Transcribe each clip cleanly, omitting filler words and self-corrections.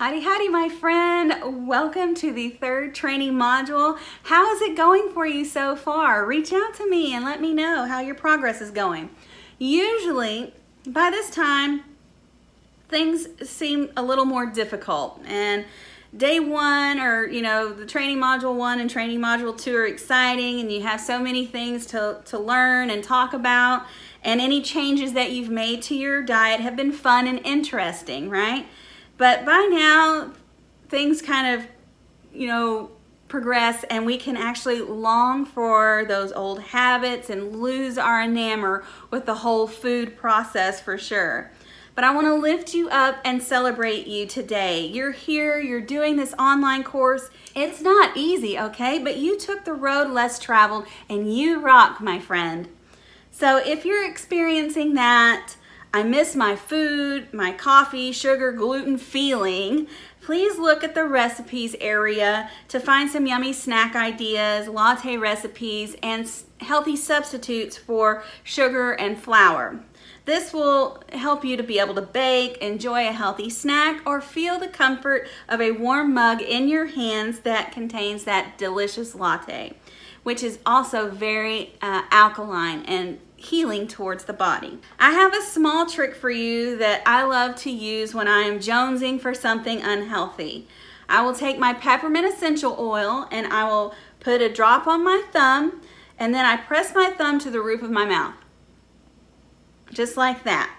Howdy, howdy, my friend. Welcome to the third training module. How is it going for you so far? Reach out to me and let me know how your progress is going. Usually, by this time, things seem a little more difficult. And day one, or the training module 1 and training module 2 are exciting, and you have so many things to learn and talk about. And any changes that you've made to your diet have been fun and interesting, right? But by now, things kind of, progress, and we can actually long for those old habits and lose our enamor with the whole food process for sure. But I want to lift you up and celebrate you today. You're here, you're doing this online course. It's not easy, okay? But you took the road less traveled and you rock, my friend. So if you're experiencing that, I miss my food, my coffee, sugar, gluten feeling, please look at the recipes area to find some yummy snack ideas, latte recipes, and healthy substitutes for sugar and flour. This will help you to be able to bake, enjoy a healthy snack, or feel the comfort of a warm mug in your hands that contains that delicious latte, which is also very alkaline and healing towards the body. I have a small trick for you that I love to use when I am jonesing for something unhealthy. I will take my peppermint essential oil and I will put a drop on my thumb, and then I press my thumb to the roof of my mouth. Just like that.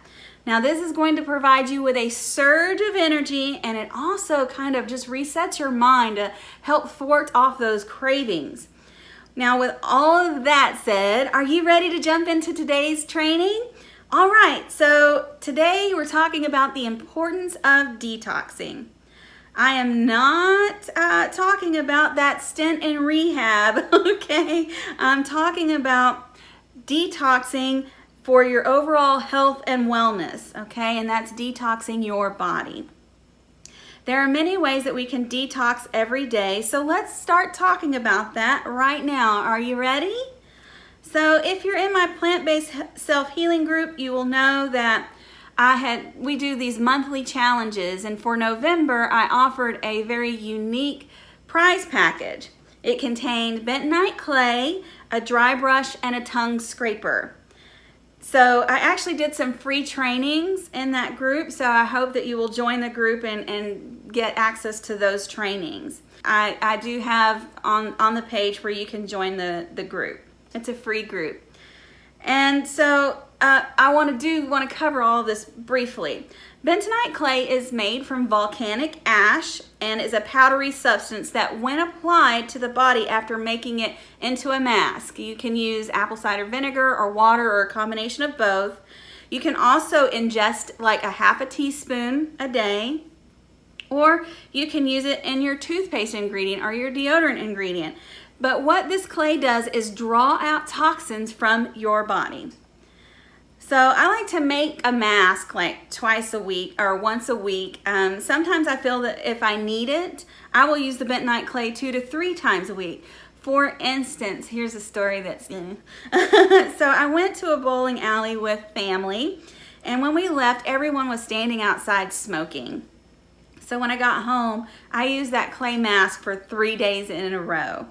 Now this is going to provide you with a surge of energy, and it also kind of just resets your mind to help thwart off those cravings. Now with all of that said, are you ready to jump into today's training? All right, so today we're talking about the importance of detoxing. I am not talking about that stint in rehab, okay? I'm talking about detoxing for your overall health and wellness, okay? And that's detoxing your body. There are many ways that we can detox every day, so let's start talking about that right now. Are you ready? So if you're in my plant-based self-healing group, you will know that we do these monthly challenges, and for November, I offered a very unique prize package. It contained bentonite clay, a dry brush, and a tongue scraper. So I actually did some free trainings in that group, so I hope that you will join the group and get access to those trainings. I do have on the page where you can join the group. It's a free group. And so I want to cover all of this briefly. Bentonite clay is made from volcanic ash and is a powdery substance that when applied to the body after making it into a mask, you can use apple cider vinegar or water or a combination of both. You can also ingest like a half a teaspoon a day, or you can use it in your toothpaste ingredient or your deodorant ingredient. But what this clay does is draw out toxins from your body. So I like to make a mask like twice a week or once a week. Sometimes I feel that if I need it, I will use the bentonite clay 2 to 3 times a week. For instance, here's a story that's so I went to a bowling alley with family, and when we left, everyone was standing outside smoking. So when I got home, I used that clay mask for 3 days in a row.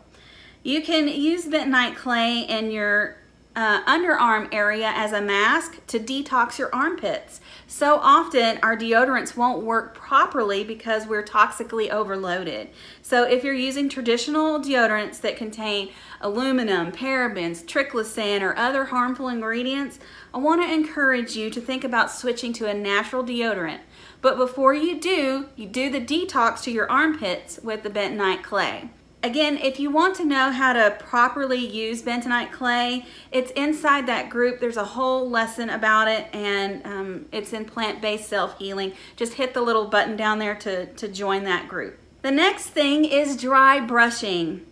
You can use bentonite clay in your underarm area as a mask to detox your armpits. So often our deodorants won't work properly because we're toxically overloaded. So if you're using traditional deodorants that contain aluminum, parabens, triclosan, or other harmful ingredients, I want to encourage you to think about switching to a natural deodorant. But before you do the detox to your armpits with the bentonite clay. Again, if you want to know how to properly use bentonite clay, it's inside that group. There's a whole lesson about it, and it's in plant-based self-healing. Just hit the little button down there to join that group. The next thing is dry brushing.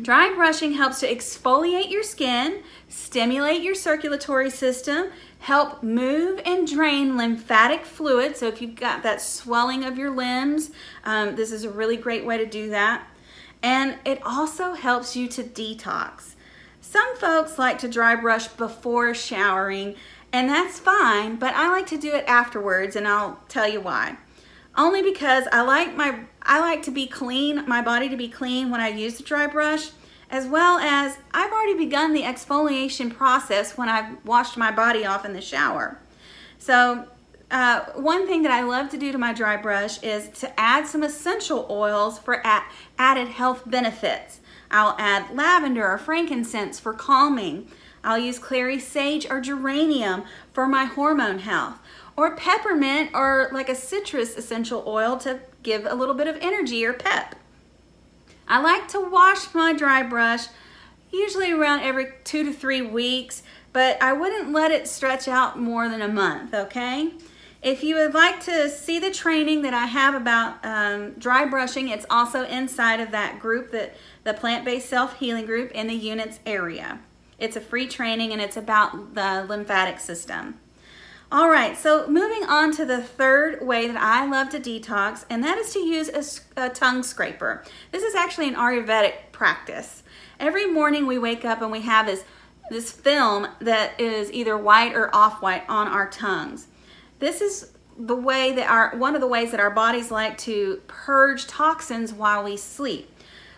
Dry brushing helps to exfoliate your skin, stimulate your circulatory system, help move and drain lymphatic fluid. So if you've got that swelling of your limbs, this is a really great way to do that. And it also helps you to detox. Some folks like to dry brush before showering, and that's fine, but I like to do it afterwards, and I'll tell you why. only because I like to be clean, my body to be clean when I use the dry brush, as well as I've already begun the exfoliation process when I've washed my body off in the shower. So one thing that I love to do to my dry brush is to add some essential oils for added health benefits. I'll add lavender or frankincense for calming. I'll use clary sage or geranium for my hormone health, or peppermint or like a citrus essential oil to give a little bit of energy or pep. I like to wash my dry brush usually around every 2 to 3 weeks, but I wouldn't let it stretch out more than a month, okay? If you would like to see the training that I have about dry brushing, it's also inside of that group, the Plant-Based Self-Healing group in the Units area. It's a free training and it's about the lymphatic system. All right, so moving on to the third way that I love to detox, and that is to use a tongue scraper. This is actually an Ayurvedic practice. Every morning we wake up and we have this film that is either white or off-white on our tongues. This is the way that one of the ways that our bodies like to purge toxins while we sleep.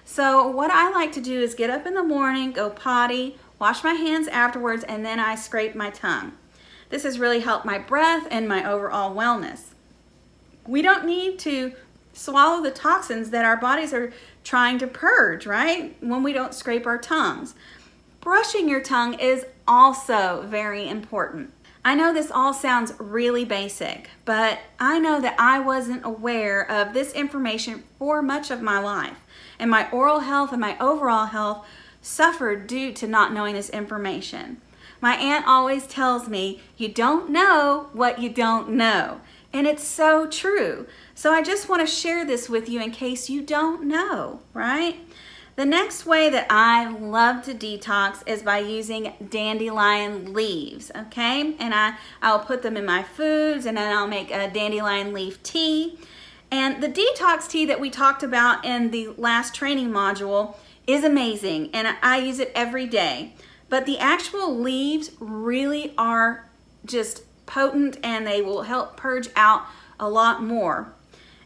So what I like to do is get up in the morning, go potty, wash my hands afterwards, and then I scrape my tongue. This has really helped my breath and my overall wellness. We don't need to swallow the toxins that our bodies are trying to purge, right? When we don't scrape our tongues. Brushing your tongue is also very important. I know this all sounds really basic, but I know that I wasn't aware of this information for much of my life, and my oral health and my overall health suffered due to not knowing this information. My aunt always tells me, you don't know what you don't know, and it's so true. So I just want to share this with you in case you don't know, right? The next way that I love to detox is by using dandelion leaves, okay? And I'll put them in my foods, and then I'll make a dandelion leaf tea. And the detox tea that we talked about in the last training module is amazing, and I use it every day. But the actual leaves really are just potent, and they will help purge out a lot more.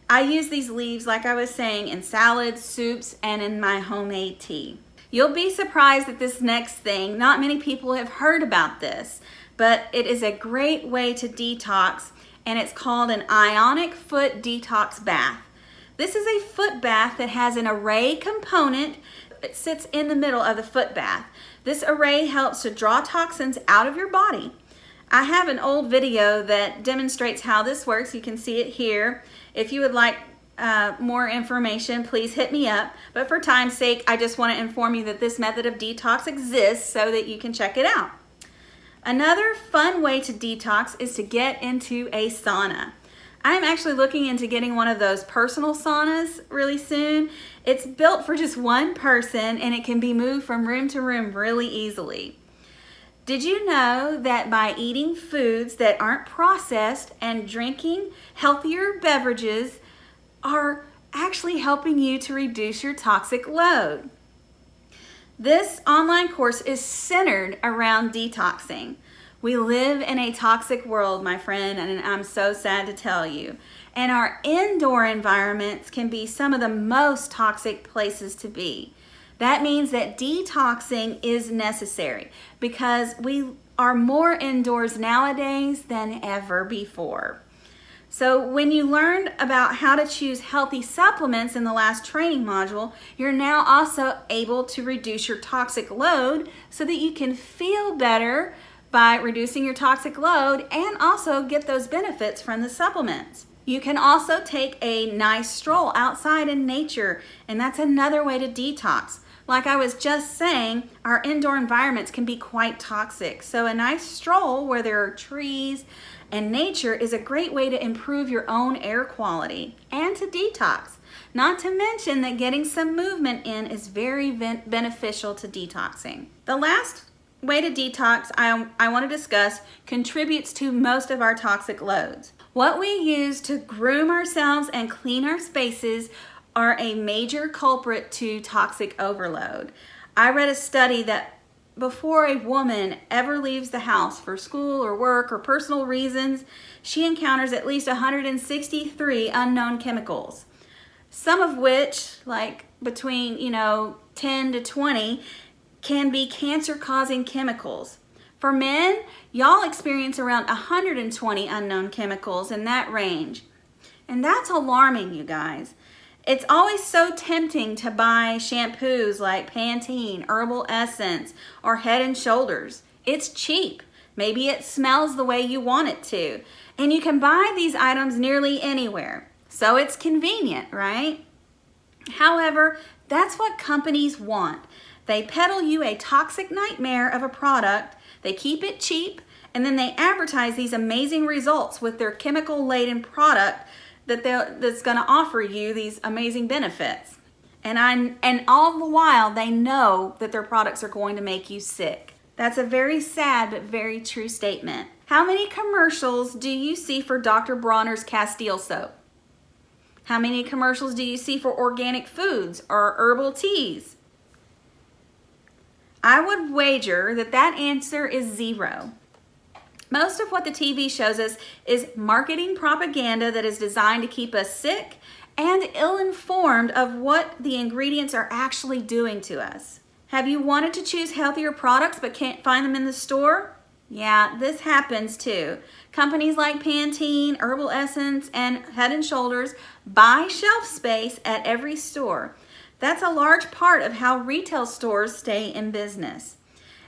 I use these leaves, like I was saying, in salads, soups, and in my homemade tea. You'll be surprised at this next thing. Not many people have heard about this, but it is a great way to detox, and it's called an ionic foot detox bath. This is a foot bath that has an array component. It sits in the middle of the foot bath. This array helps to draw toxins out of your body. I have an old video that demonstrates how this works. You can see it here. If you would like more information, please hit me up. But for time's sake, I just want to inform you that this method of detox exists so that you can check it out. Another fun way to detox is to get into a sauna. I'm actually looking into getting one of those personal saunas really soon. It's built for just one person, and it can be moved from room to room really easily. Did you know that by eating foods that aren't processed and drinking healthier beverages are actually helping you to reduce your toxic load? This online course is centered around detoxing. We live in a toxic world, my friend, and I'm so sad to tell you. And our indoor environments can be some of the most toxic places to be. That means that detoxing is necessary because we are more indoors nowadays than ever before. So when you learned about how to choose healthy supplements in the last training module, you're now also able to reduce your toxic load so that you can feel better by reducing your toxic load and also get those benefits from the supplements. You can also take a nice stroll outside in nature, and that's another way to detox. Like I was just saying, our indoor environments can be quite toxic. So a nice stroll where there are trees and nature is a great way to improve your own air quality and to detox. Not to mention that getting some movement in is very beneficial to detoxing. The last way to detox I want to discuss contributes to most of our toxic loads. What we use to groom ourselves and clean our spaces are a major culprit to toxic overload. I read a study that before a woman ever leaves the house for school or work or personal reasons, she encounters at least 163 unknown chemicals. Some of which, like between 10 to 20, can be cancer-causing chemicals. For men, y'all experience around 120 unknown chemicals in that range. And that's alarming, you guys. It's always so tempting to buy shampoos like Pantene, Herbal Essence, or Head & Shoulders. It's cheap. Maybe it smells the way you want it to. And you can buy these items nearly anywhere. So it's convenient, right? However, that's what companies want. They peddle you a toxic nightmare of a product, they keep it cheap, and then they advertise these amazing results with their chemical-laden product that's going to offer you these amazing benefits. And all the while, they know that their products are going to make you sick. That's a very sad but very true statement. How many commercials do you see for Dr. Bronner's Castile soap? How many commercials do you see for organic foods or herbal teas? I would wager that that answer is 0. Most of what the TV shows us is marketing propaganda that is designed to keep us sick and ill-informed of what the ingredients are actually doing to us. Have you wanted to choose healthier products but can't find them in the store? Yeah, this happens too. Companies like Pantene, Herbal Essence, and Head & Shoulders buy shelf space at every store. That's a large part of how retail stores stay in business.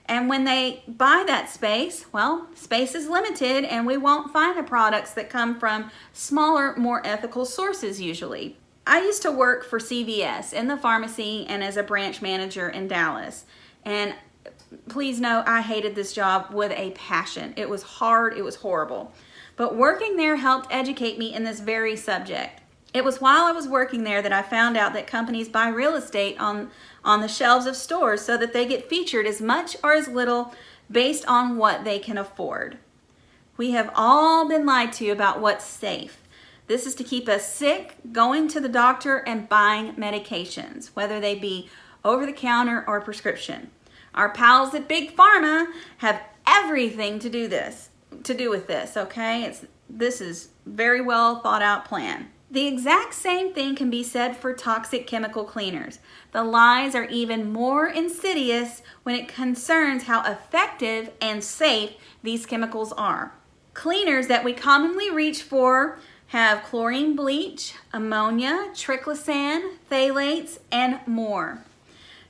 And when they buy that space, well, space is limited and we won't find the products that come from smaller, more ethical sources usually. I used to work for CVS in the pharmacy and as a branch manager in Dallas. And please know I hated this job with a passion. It was hard, it was horrible. But working there helped educate me in this very subject. It was while I was working there that I found out that companies buy real estate on the shelves of stores so that they get featured as much or as little based on what they can afford. We have all been lied to about what's safe. This is to keep us sick, going to the doctor, and buying medications, whether they be over the counter or prescription. Our pals at Big Pharma have everything to do with this, okay? This is very well thought out plan. The exact same thing can be said for toxic chemical cleaners. The lies are even more insidious when it concerns how effective and safe these chemicals are. Cleaners that we commonly reach for have chlorine bleach, ammonia, triclosan, phthalates, and more.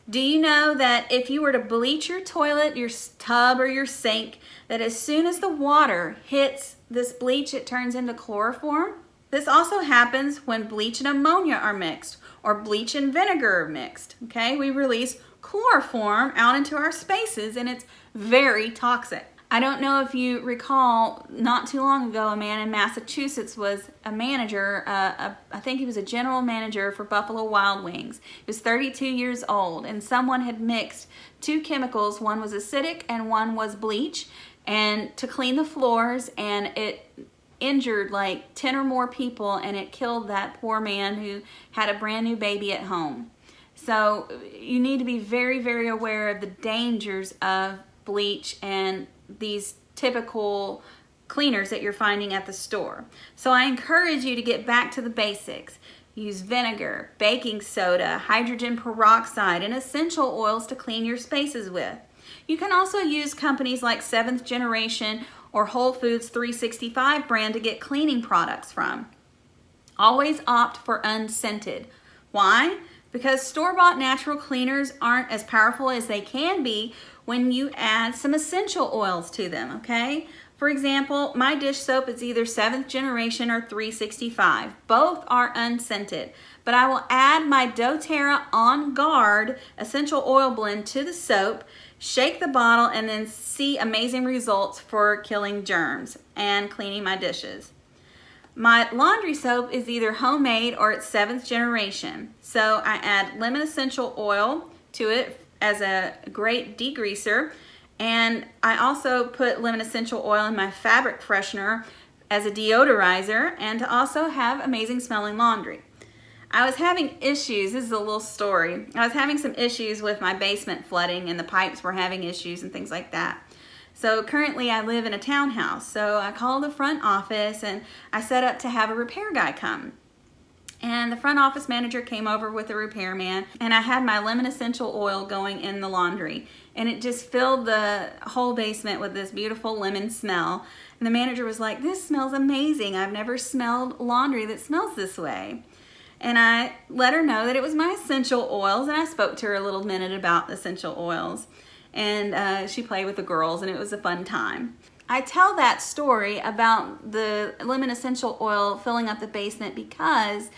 Do you know that if you were to bleach your toilet, your tub, or your sink, that as soon as the water hits this bleach, it turns into chloroform? This also happens when bleach and ammonia are mixed or bleach and vinegar are mixed, okay? We release chloroform out into our spaces and it's very toxic. I don't know if you recall, not too long ago, a man in Massachusetts was a manager, I think he was a general manager for Buffalo Wild Wings. He was 32 years old and someone had mixed 2 chemicals, one was acidic and one was bleach, and to clean the floors, and it injured like 10 or more people, and it killed that poor man who had a brand new baby at home. So you need to be very, very aware of the dangers of bleach and these typical cleaners that you're finding at the store. So I encourage you to get back to the basics. Use vinegar, baking soda, hydrogen peroxide, and essential oils to clean your spaces with. You can also use companies like 7th Generation or Whole Foods 365 brand to get cleaning products from. Always opt for unscented. Why? Because store-bought natural cleaners aren't as powerful as they can be when you add some essential oils to them, okay? For example, my dish soap is either 7th Generation or 365. Both are unscented, but I will add my doTERRA On Guard essential oil blend to the soap, shake the bottle, and then see amazing results for killing germs and cleaning my dishes. My laundry soap is either homemade or it's 7th Generation. So I add lemon essential oil to it as a great degreaser, and I also put lemon essential oil in my fabric freshener as a deodorizer and to also have amazing smelling laundry. I was having issues. This is a little story. I was having some issues with my basement flooding, and the pipes were having issues and things like that. So currently I live in a townhouse. So I called the front office and I set up to have a repair guy come. And the front office manager came over with a repairman, and I had my lemon essential oil going in the laundry, and it just filled the whole basement with this beautiful lemon smell. And the manager was like, "This smells amazing. I've never smelled laundry that smells this way." And I let her know that it was my essential oils, and I spoke to her a little minute about essential oils. And she played with the girls, and it was a fun time. I tell that story about the lemon essential oil filling up the basement because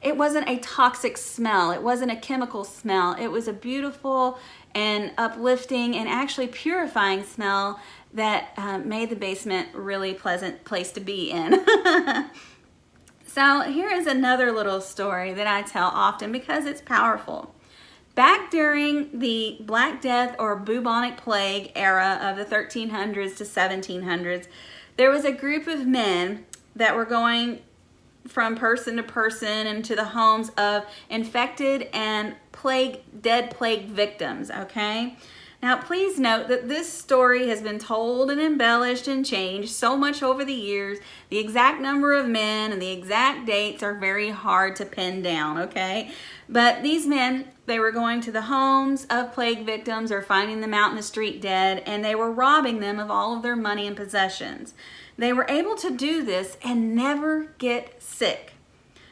it wasn't a toxic smell. It wasn't a chemical smell. It was a beautiful and uplifting and actually purifying smell that made the basement a really pleasant place to be in. So here is another little story that I tell often because it's powerful. Back during the Black Death or bubonic plague era of the 1300s to 1700s, there was a group of men that were going from person to person into the homes of infected and dead plague victims, okay? Now, please note that this story has been told and embellished and changed so much over the years. The exact number of men and the exact dates are very hard to pin down, okay? But these men, they were going to the homes of plague victims or finding them out in the street dead, and they were robbing them of all of their money and possessions. They were able to do this and never get sick.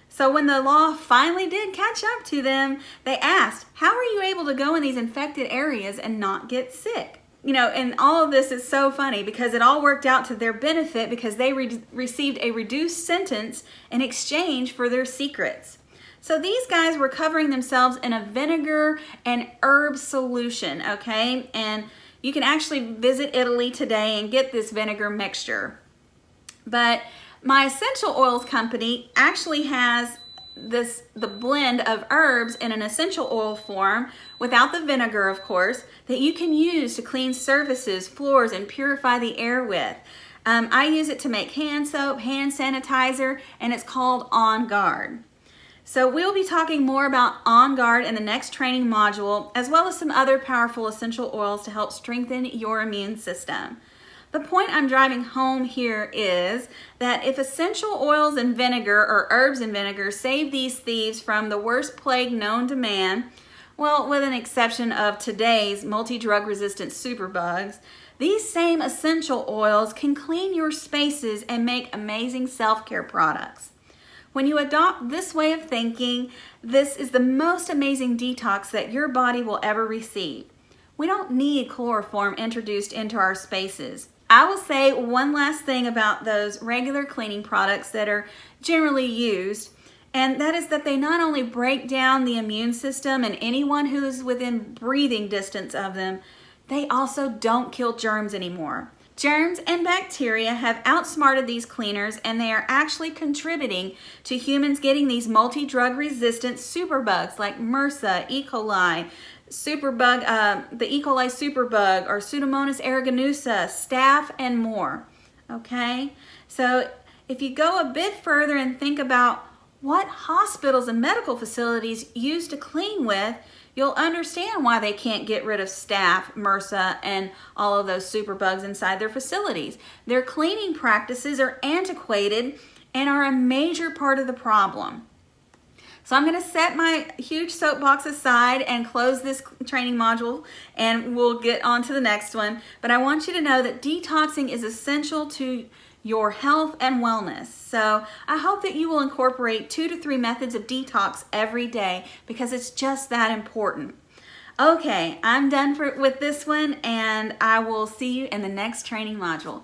So when the law finally did catch up to them, they asked, "How are you able to go in these infected areas and not get sick?" You know, and all of this is so funny because it all worked out to their benefit because they received a reduced sentence in exchange for their secrets. So these guys were covering themselves in a vinegar and herb solution, okay? And you can actually visit Italy today and get this vinegar mixture. But my essential oils company actually has the blend of herbs in an essential oil form, without the vinegar, of course, that you can use to clean surfaces, floors, and purify the air with. I use it to make hand soap, hand sanitizer, and it's called On Guard. So we'll be talking more about On Guard in the next training module, as well as some other powerful essential oils to help strengthen your immune system. The point I'm driving home here is that if essential oils and vinegar or herbs and vinegar save these thieves from the worst plague known to man, well, with an exception of today's multi-drug resistant superbugs, these same essential oils can clean your spaces and make amazing self-care products. When you adopt this way of thinking, this is the most amazing detox that your body will ever receive. We don't need chloroform introduced into our spaces. I will say one last thing about those regular cleaning products that are generally used, and that is that they not only break down the immune system and anyone who is within breathing distance of them, they also don't kill germs anymore. Germs and bacteria have outsmarted these cleaners, and they are actually contributing to humans getting these multi-drug resistant superbugs like MRSA, E. coli, the E. coli superbug, or Pseudomonas aeruginosa, staph, and more. Okay? So if you go a bit further and think about what hospitals and medical facilities use to clean with, you'll understand why they can't get rid of staph, MRSA, and all of those superbugs inside their facilities. Their cleaning practices are antiquated and are a major part of the problem. So I'm going to set my huge soapbox aside and close this training module, and we'll get on to the next one. But I want you to know that detoxing is essential to your health and wellness. So I hope that you will incorporate 2 to 3 methods of detox every day because it's just that important. Okay, I'm done with this one, and I will see you in the next training module.